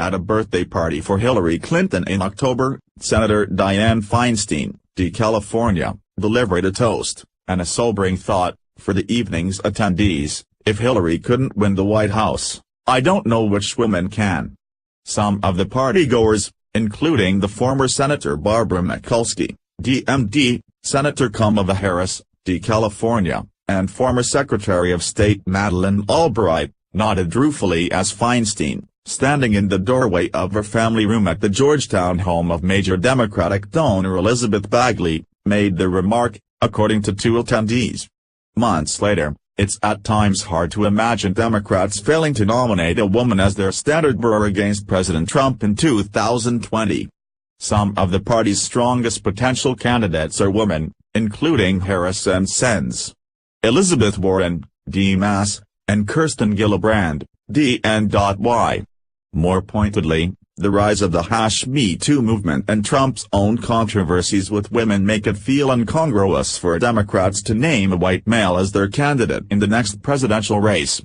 At a birthday party for Hillary Clinton in October, Senator Dianne Feinstein, D-California, delivered a toast, and a sobering thought, for the evening's attendees: if Hillary couldn't win the White House, I don't know which woman can. Some of the partygoers, including the former Senator Barbara Mikulski, DMD, Senator Kamala Harris, D-California, and former Secretary of State Madeleine Albright, nodded ruefully as Feinstein, standing in the doorway of her family room at the Georgetown home of major Democratic donor Elizabeth Bagley, made the remark, according to two attendees. Months later, it's at times hard to imagine Democrats failing to nominate a woman as their standard-bearer against President Trump in 2020. Some of the party's strongest potential candidates are women, including Harris and Sens. Elizabeth Warren, D-Mass, and Kirsten Gillibrand, DN.Y. More pointedly, the rise of the #Me Too movement and Trump's own controversies with women make it feel incongruous for Democrats to name a white male as their candidate in the next presidential race.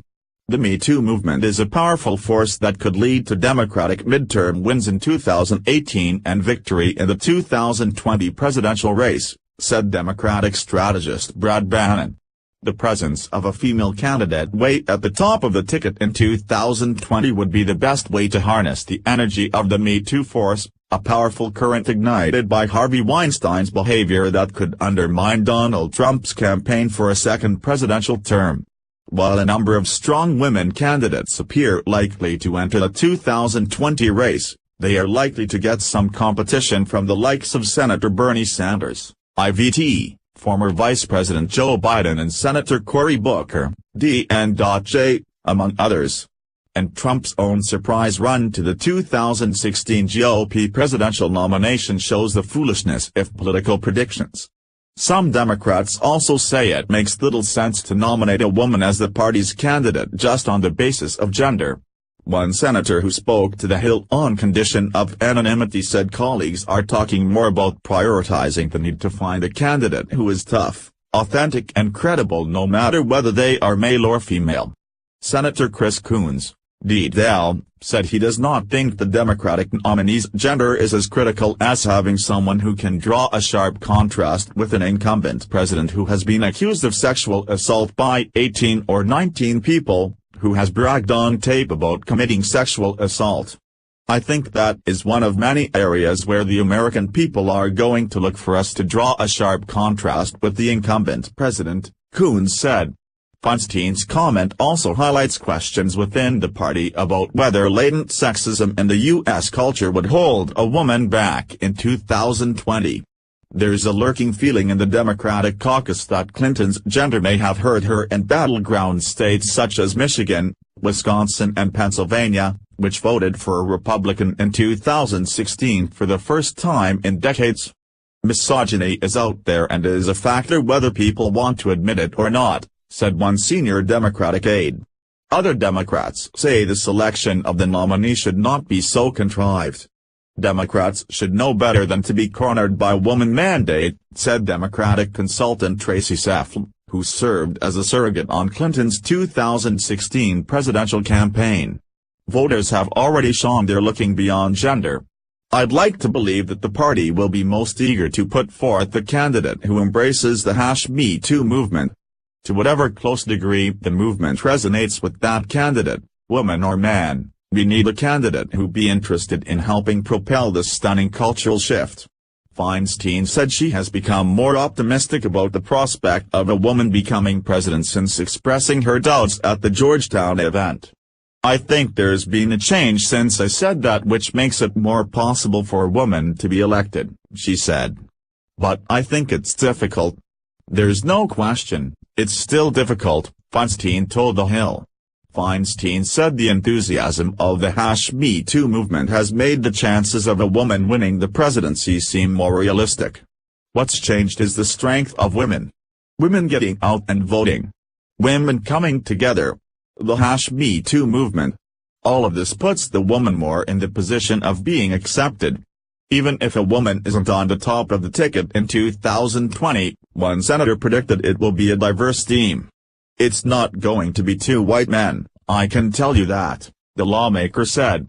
The Me Too movement is a powerful force that could lead to Democratic midterm wins in 2018 and victory in the 2020 presidential race, said Democratic strategist Brad Bannon. The presence of a female candidate way at the top of the ticket in 2020 would be the best way to harness the energy of the Me Too force, a powerful current ignited by Harvey Weinstein's behavior that could undermine Donald Trump's campaign for a second presidential term. While a number of strong women candidates appear likely to enter the 2020 race, they are likely to get some competition from the likes of Senator Bernie Sanders, IVT, former Vice President Joe Biden, and Senator Cory Booker, DN.J, among others. And Trump's own surprise run to the 2016 GOP presidential nomination shows the foolishness of political predictions. Some Democrats also say it makes little sense to nominate a woman as the party's candidate just on the basis of gender. One senator who spoke to The Hill on condition of anonymity said colleagues are talking more about prioritizing the need to find a candidate who is tough, authentic and credible no matter whether they are male or female. Senator Chris Coons, D-Del, said he does not think the Democratic nominee's gender is as critical as having someone who can draw a sharp contrast with an incumbent president who has been accused of sexual assault by 18 or 19 people, who has bragged on tape about committing sexual assault. I think that is one of many areas where the American people are going to look for us to draw a sharp contrast with the incumbent president, Coons said. Feinstein's comment also highlights questions within the party about whether latent sexism in the U.S. culture would hold a woman back in 2020. There's a lurking feeling in the Democratic caucus that Clinton's gender may have hurt her in battleground states such as Michigan, Wisconsin and Pennsylvania, which voted for a Republican in 2016 for the first time in decades. Misogyny is out there and is a factor whether people want to admit it or not, said one senior Democratic aide. Other Democrats say the selection of the nominee should not be so contrived. Democrats should know better than to be cornered by woman mandate, said Democratic consultant Tracy Saflin, who served as a surrogate on Clinton's 2016 presidential campaign. Voters have already shown they're looking beyond gender. I'd like to believe that the party will be most eager to put forth the candidate who embraces the #Me Too movement. To whatever close degree the movement resonates with that candidate, woman or man, we need a candidate who be interested in helping propel this stunning cultural shift. Feinstein said she has become more optimistic about the prospect of a woman becoming president since expressing her doubts at the Georgetown event. I think there's been a change since I said that, which makes it more possible for a woman to be elected, she said. But I think it's difficult. There's no question, it's still difficult, Feinstein told The Hill. Feinstein said the enthusiasm of the #Me Too movement has made the chances of a woman winning the presidency seem more realistic. What's changed is the strength of women. Women getting out and voting. Women coming together. The #Me Too movement. All of this puts the woman more in the position of being accepted. Even if a woman isn't on the top of the ticket in 2020, one senator predicted it will be a diverse team. It's not going to be two white men, I can tell you that, the lawmaker said.